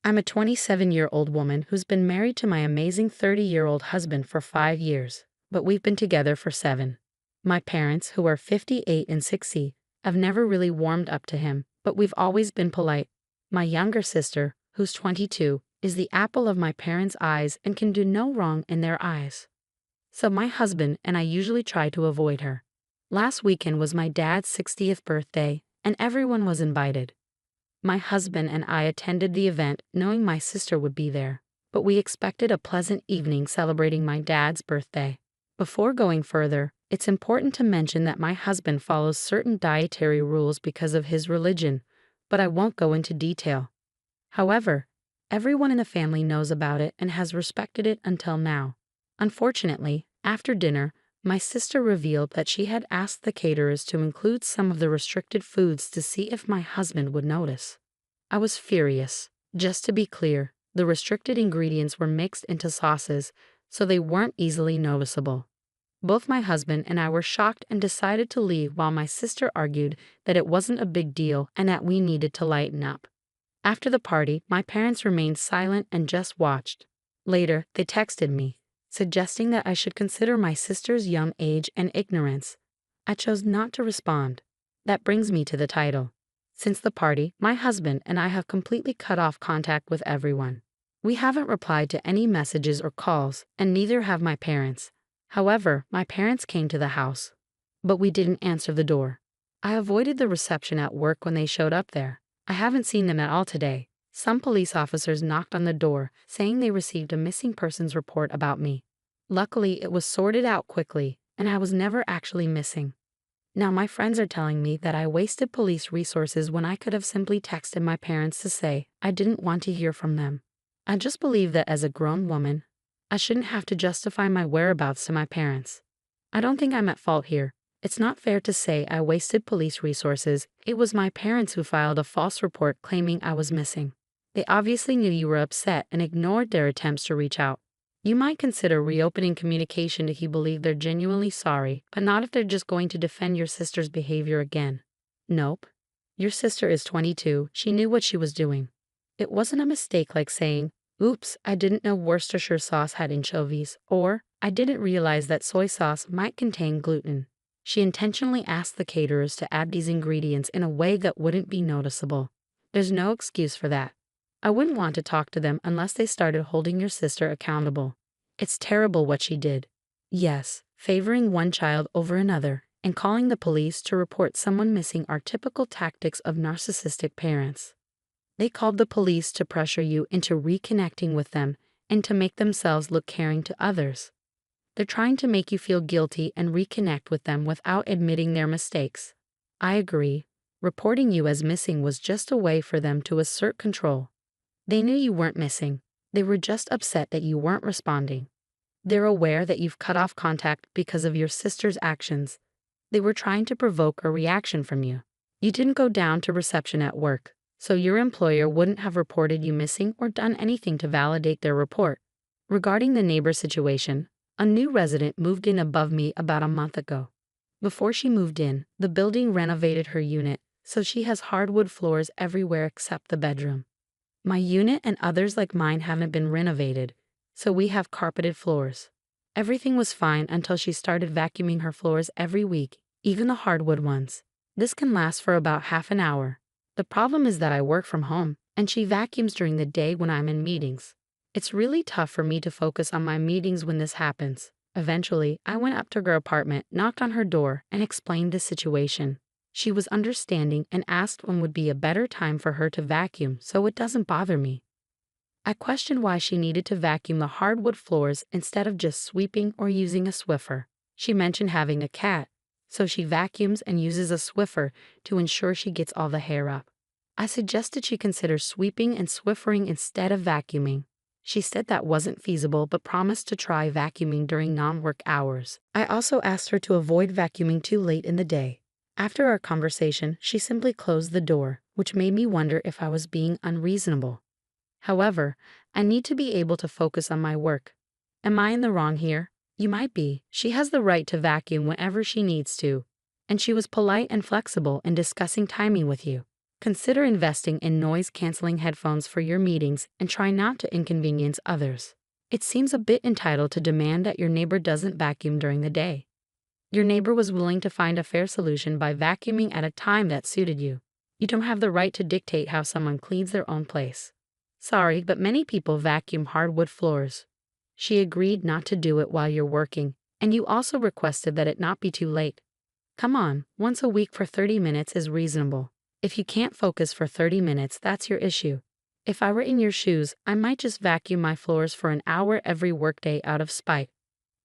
I'm a 27-year-old woman who's been married to my amazing 30-year-old husband for 5 years, but we've been together for 7. My parents, who are 58 and 60, have never really warmed up to him, but we've always been polite. My younger sister, who's 22, is the apple of my parents' eyes and can do no wrong in their eyes. So my husband and I usually try to avoid her. Last weekend was my dad's 60th birthday, and everyone was invited. My husband and I attended the event knowing my sister would be there, but we expected a pleasant evening celebrating my dad's birthday. Before going further, it's important to mention that my husband follows certain dietary rules because of his religion, but I won't go into detail. However, everyone in the family knows about it and has respected it until now. Unfortunately, after dinner, my sister revealed that she had asked the caterers to include some of the restricted foods to see if my husband would notice. I was furious. Just to be clear, the restricted ingredients were mixed into sauces, so they weren't easily noticeable. Both my husband and I were shocked and decided to leave while my sister argued that it wasn't a big deal and that we needed to lighten up. After the party, my parents remained silent and just watched. Later, they texted me, suggesting that I should consider my sister's young age and ignorance. I chose not to respond. That brings me to the title. Since the party, my husband and I have completely cut off contact with everyone. We haven't replied to any messages or calls, and neither have my parents. However, my parents came to the house, but we didn't answer the door. I avoided the reception at work when they showed up there. I haven't seen them at all today. Some police officers knocked on the door, saying they received a missing persons report about me. Luckily, it was sorted out quickly, and I was never actually missing. Now my friends are telling me that I wasted police resources when I could have simply texted my parents to say I didn't want to hear from them. I just believe that as a grown woman, I shouldn't have to justify my whereabouts to my parents. I don't think I'm at fault here. It's not fair to say I wasted police resources. It was my parents who filed a false report claiming I was missing. They obviously knew you were upset and ignored their attempts to reach out. You might consider reopening communication if you believe they're genuinely sorry, but not if they're just going to defend your sister's behavior again. Nope. Your sister is 22. She knew what she was doing. It wasn't a mistake like saying, "Oops, I didn't know Worcestershire sauce had anchovies," or "I didn't realize that soy sauce might contain gluten." She intentionally asked the caterers to add these ingredients in a way that wouldn't be noticeable. There's no excuse for that. I wouldn't want to talk to them unless they started holding your sister accountable. It's terrible what she did. Yes, favoring one child over another and calling the police to report someone missing are typical tactics of narcissistic parents. They called the police to pressure you into reconnecting with them and to make themselves look caring to others. They're trying to make you feel guilty and reconnect with them without admitting their mistakes. I agree. Reporting you as missing was just a way for them to assert control. They knew you weren't missing. They were just upset that you weren't responding. They're aware that you've cut off contact because of your sister's actions. They were trying to provoke a reaction from you. You didn't go down to reception at work, so your employer wouldn't have reported you missing or done anything to validate their report. Regarding the neighbor situation, a new resident moved in above me about a month ago. Before she moved in, the building renovated her unit, so she has hardwood floors everywhere except the bedroom. My unit and others like mine haven't been renovated, so we have carpeted floors. Everything was fine until she started vacuuming her floors every week, even the hardwood ones. This can last for about half an hour. The problem is that I work from home, and she vacuums during the day when I'm in meetings. It's really tough for me to focus on my meetings when this happens. Eventually, I went up to her apartment, knocked on her door, and explained the situation. She was understanding and asked when would be a better time for her to vacuum so it doesn't bother me. I questioned why she needed to vacuum the hardwood floors instead of just sweeping or using a Swiffer. She mentioned having a cat, so she vacuums and uses a Swiffer to ensure she gets all the hair up. I suggested she consider sweeping and Swiffering instead of vacuuming. She said that wasn't feasible but promised to try vacuuming during non-work hours. I also asked her to avoid vacuuming too late in the day. After our conversation, she simply closed the door, which made me wonder if I was being unreasonable. However, I need to be able to focus on my work. Am I in the wrong here? You might be. She has the right to vacuum whenever she needs to. And she was polite and flexible in discussing timing with you. Consider investing in noise-canceling headphones for your meetings and try not to inconvenience others. It seems a bit entitled to demand that your neighbor doesn't vacuum during the day. Your neighbor was willing to find a fair solution by vacuuming at a time that suited you. You don't have the right to dictate how someone cleans their own place. Sorry, but many people vacuum hardwood floors. She agreed not to do it while you're working, and you also requested that it not be too late. Come on, once a week for 30 minutes is reasonable. If you can't focus for 30 minutes, that's your issue. If I were in your shoes, I might just vacuum my floors for an hour every workday out of spite.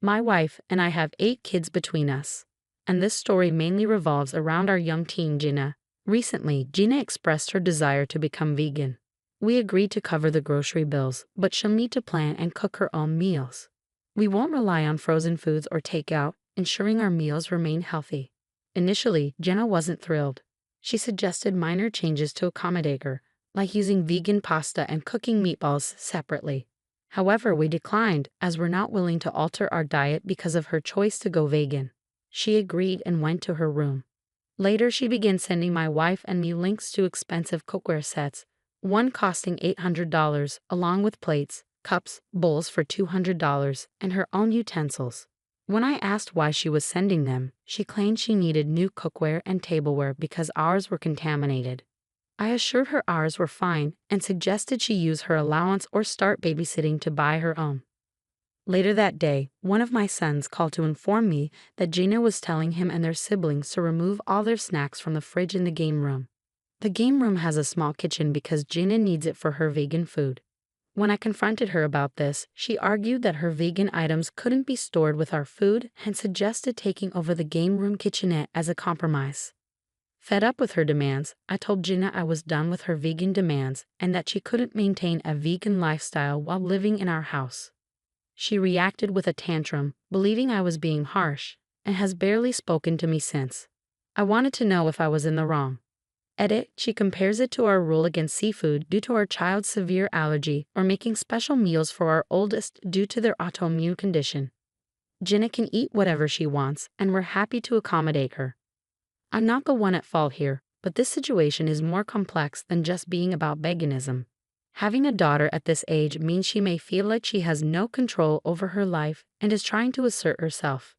My wife and I have 8 kids between us. And this story mainly revolves around our young teen Gina. Recently, Gina expressed her desire to become vegan. We agreed to cover the grocery bills, but she'll need to plan and cook her own meals. We won't rely on frozen foods or takeout, ensuring our meals remain healthy. Initially, Gina wasn't thrilled. She suggested minor changes to accommodate her, like using vegan pasta and cooking meatballs separately. However, we declined, as we're not willing to alter our diet because of her choice to go vegan. She agreed and went to her room. Later, she began sending my wife and me links to expensive cookware sets, one costing $800, along with plates, cups, bowls for $200, and her own utensils. When I asked why she was sending them, she claimed she needed new cookware and tableware because ours were contaminated. I assured her ours were fine and suggested she use her allowance or start babysitting to buy her own. Later that day, one of my sons called to inform me that Gina was telling him and their siblings to remove all their snacks from the fridge in the game room. The game room has a small kitchen because Gina needs it for her vegan food. When I confronted her about this, she argued that her vegan items couldn't be stored with our food and suggested taking over the game room kitchenette as a compromise. Fed up with her demands, I told Gina I was done with her vegan demands and that she couldn't maintain a vegan lifestyle while living in our house. She reacted with a tantrum, believing I was being harsh, and has barely spoken to me since. I wanted to know if I was in the wrong. Edit, she compares it to our rule against seafood due to our child's severe allergy or making special meals for our oldest due to their autoimmune condition. Gina can eat whatever she wants, and we're happy to accommodate her. I'm not the one at fault here, but this situation is more complex than just being about veganism. Having a daughter at this age means she may feel like she has no control over her life and is trying to assert herself.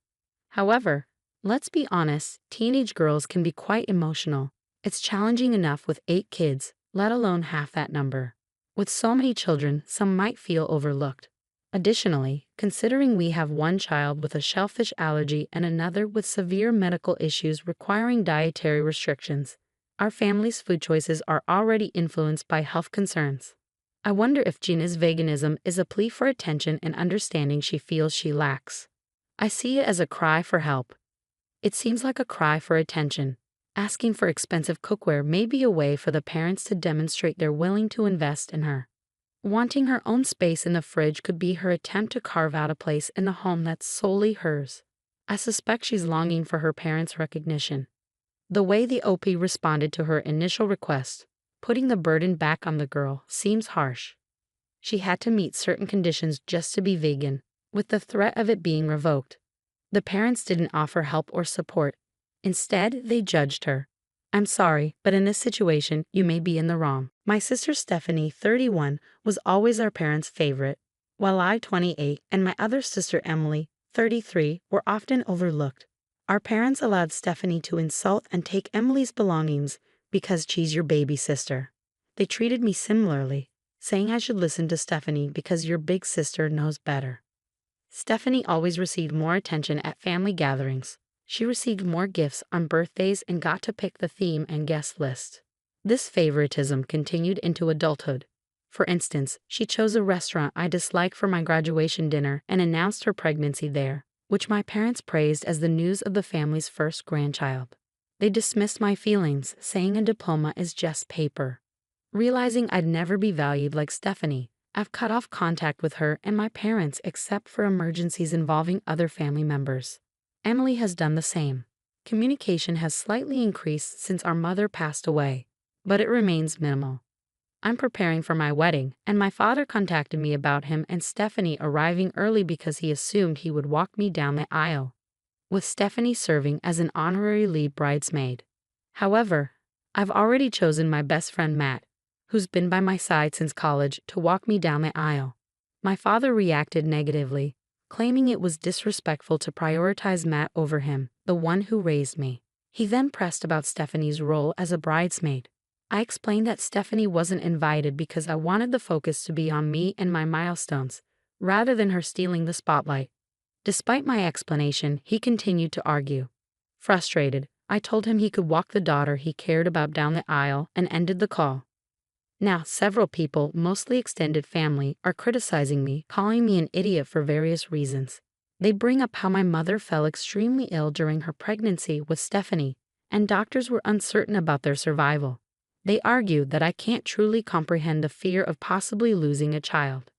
However, let's be honest, teenage girls can be quite emotional. It's challenging enough with 8 kids, let alone half that number. With so many children, some might feel overlooked. Additionally, considering we have one child with a shellfish allergy and another with severe medical issues requiring dietary restrictions, our family's food choices are already influenced by health concerns. I wonder if Gina's veganism is a plea for attention and understanding she feels she lacks. I see it as a cry for help. It seems like a cry for attention. Asking for expensive cookware may be a way for the parents to demonstrate they're willing to invest in her. Wanting her own space in the fridge could be her attempt to carve out a place in the home that's solely hers. I suspect she's longing for her parents' recognition. The way the OP responded to her initial request, putting the burden back on the girl, seems harsh. She had to meet certain conditions just to be vegan, with the threat of it being revoked. The parents didn't offer help or support. Instead, they judged her. I'm sorry, but in this situation, you may be in the wrong. My sister Stephanie, 31, was always our parents' favorite, while I, 28, and my other sister Emily, 33, were often overlooked. Our parents allowed Stephanie to insult and take Emily's belongings because she's your baby sister. They treated me similarly, saying I should listen to Stephanie because your big sister knows better. Stephanie always received more attention at family gatherings. She received more gifts on birthdays and got to pick the theme and guest list. This favoritism continued into adulthood. For instance, she chose a restaurant I disliked for my graduation dinner and announced her pregnancy there, which my parents praised as the news of the family's first grandchild. They dismissed my feelings, saying a diploma is just paper. Realizing I'd never be valued like Stephanie, I've cut off contact with her and my parents except for emergencies involving other family members. Emily has done the same. Communication has slightly increased since our mother passed away, but it remains minimal. I'm preparing for my wedding, and my father contacted me about him and Stephanie arriving early because he assumed he would walk me down the aisle, with Stephanie serving as an honorary lead bridesmaid. However, I've already chosen my best friend Matt, who's been by my side since college, to walk me down the aisle. My father reacted negatively, claiming it was disrespectful to prioritize Matt over him, the one who raised me. He then pressed about Stephanie's role as a bridesmaid. I explained that Stephanie wasn't invited because I wanted the focus to be on me and my milestones, rather than her stealing the spotlight. Despite my explanation, he continued to argue. Frustrated, I told him he could walk the daughter he cared about down the aisle and ended the call. Now, several people, mostly extended family, are criticizing me, calling me an idiot for various reasons. They bring up how my mother fell extremely ill during her pregnancy with Stephanie, and doctors were uncertain about their survival. They argue that I can't truly comprehend the fear of possibly losing a child.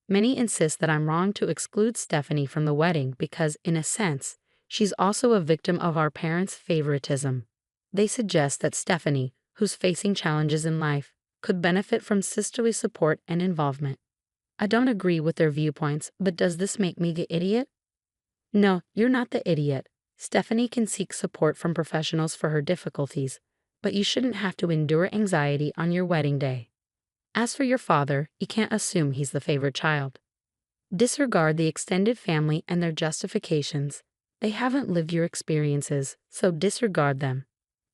Many insist that I'm wrong to exclude Stephanie from the wedding because, in a sense, she's also a victim of our parents' favoritism. They suggest that Stephanie, who's facing challenges in life, could benefit from sisterly support and involvement. I don't agree with their viewpoints, but does this make me the idiot? No, you're not the idiot. Stephanie can seek support from professionals for her difficulties, but you shouldn't have to endure anxiety on your wedding day. As for your father, you can't assume he's the favorite child. Disregard the extended family and their justifications. They haven't lived your experiences, so disregard them.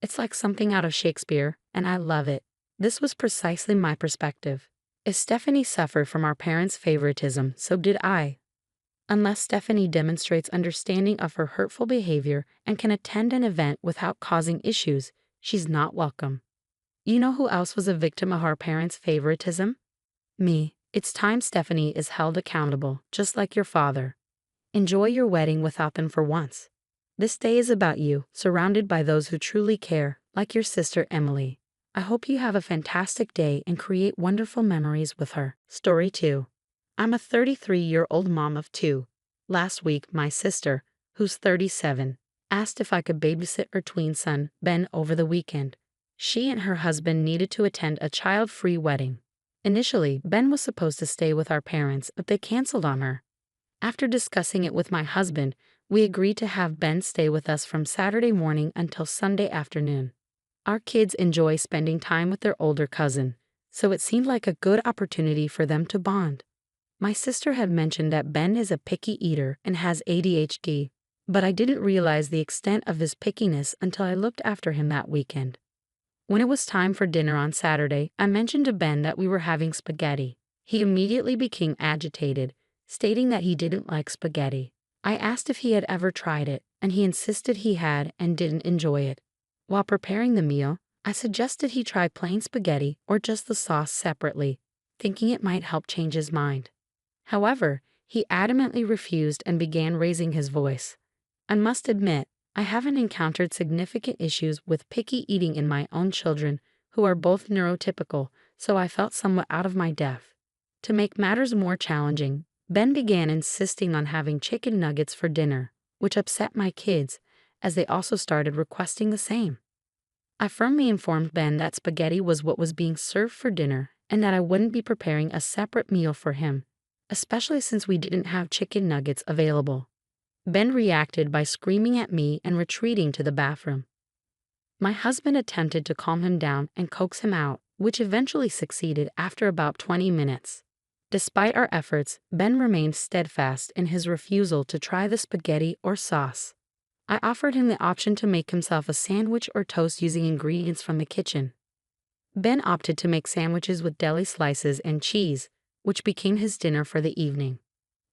It's like something out of Shakespeare, and I love it. This was precisely my perspective. If Stephanie suffered from our parents' favoritism, so did I. Unless Stephanie demonstrates understanding of her hurtful behavior and can attend an event without causing issues, she's not welcome. You know who else was a victim of our parents' favoritism? Me. It's time Stephanie is held accountable, just like your father. Enjoy your wedding without them for once. This day is about you, surrounded by those who truly care, like your sister Emily. I hope you have a fantastic day and create wonderful memories with her. Story 2. I'm a 33-year-old mom of two. Last week, my sister, who's 37, asked if I could babysit her tween son, Ben, over the weekend. She and her husband needed to attend a child-free wedding. Initially, Ben was supposed to stay with our parents, but they canceled on her. After discussing it with my husband, we agreed to have Ben stay with us from Saturday morning until Sunday afternoon. Our kids enjoy spending time with their older cousin, so it seemed like a good opportunity for them to bond. My sister had mentioned that Ben is a picky eater and has ADHD, but I didn't realize the extent of his pickiness until I looked after him that weekend. When it was time for dinner on Saturday, I mentioned to Ben that we were having spaghetti. He immediately became agitated, stating that he didn't like spaghetti. I asked if he had ever tried it, and he insisted he had and didn't enjoy it. While preparing the meal, I suggested he try plain spaghetti or just the sauce separately, thinking it might help change his mind. However, he adamantly refused and began raising his voice. I must admit, I haven't encountered significant issues with picky eating in my own children, who are both neurotypical, so I felt somewhat out of my depth. To make matters more challenging, Ben began insisting on having chicken nuggets for dinner, which upset my kids, as they also started requesting the same. I firmly informed Ben that spaghetti was what was being served for dinner and that I wouldn't be preparing a separate meal for him, especially since we didn't have chicken nuggets available. Ben reacted by screaming at me and retreating to the bathroom. My husband attempted to calm him down and coax him out, which eventually succeeded after about 20 minutes. Despite our efforts, Ben remained steadfast in his refusal to try the spaghetti or sauce. I offered him the option to make himself a sandwich or toast using ingredients from the kitchen. Ben opted to make sandwiches with deli slices and cheese, which became his dinner for the evening.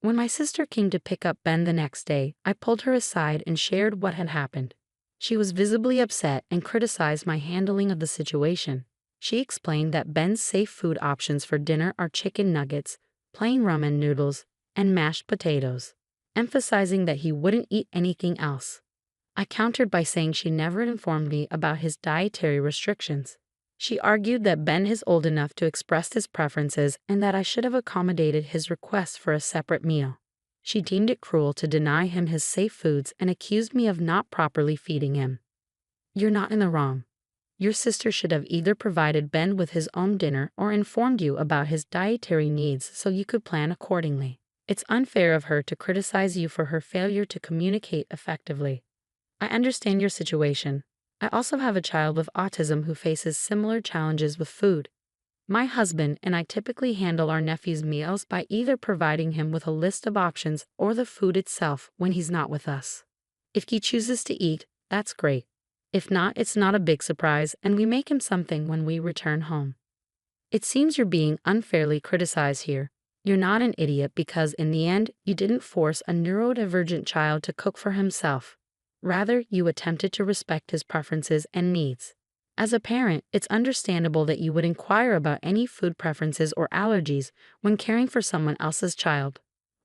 When my sister came to pick up Ben the next day, I pulled her aside and shared what had happened. She was visibly upset and criticized my handling of the situation. She explained that Ben's safe food options for dinner are chicken nuggets, plain ramen noodles, and mashed potatoes, emphasizing that he wouldn't eat anything else. I countered by saying she never informed me about his dietary restrictions. She argued that Ben is old enough to express his preferences and that I should have accommodated his request for a separate meal. She deemed it cruel to deny him his safe foods and accused me of not properly feeding him. You're not in the wrong. Your sister should have either provided Ben with his own dinner or informed you about his dietary needs so you could plan accordingly. It's unfair of her to criticize you for her failure to communicate effectively. I understand your situation, I also have a child with autism who faces similar challenges with food. My husband and I typically handle our nephew's meals by either providing him with a list of options or the food itself when he's not with us. If he chooses to eat, that's great. If not, it's not a big surprise, and we make him something when we return home. It seems you're being unfairly criticized here. You're not an idiot because, in the end, you didn't force a neurodivergent child to cook for himself. Rather, you attempted to respect his preferences and needs. As a parent, it's understandable that you would inquire about any food preferences or allergies when caring for someone else's child.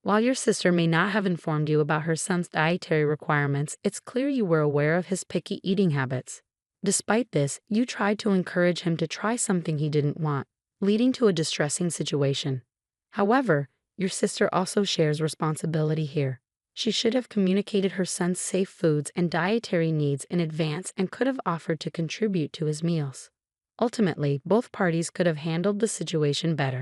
While your sister may not have informed you about her son's dietary requirements, it's clear you were aware of his picky eating habits. Despite this, you tried to encourage him to try something he didn't want, leading to a distressing situation. However, your sister also shares responsibility here. She should have communicated her son's safe foods and dietary needs in advance and could have offered to contribute to his meals. Ultimately, both parties could have handled the situation better.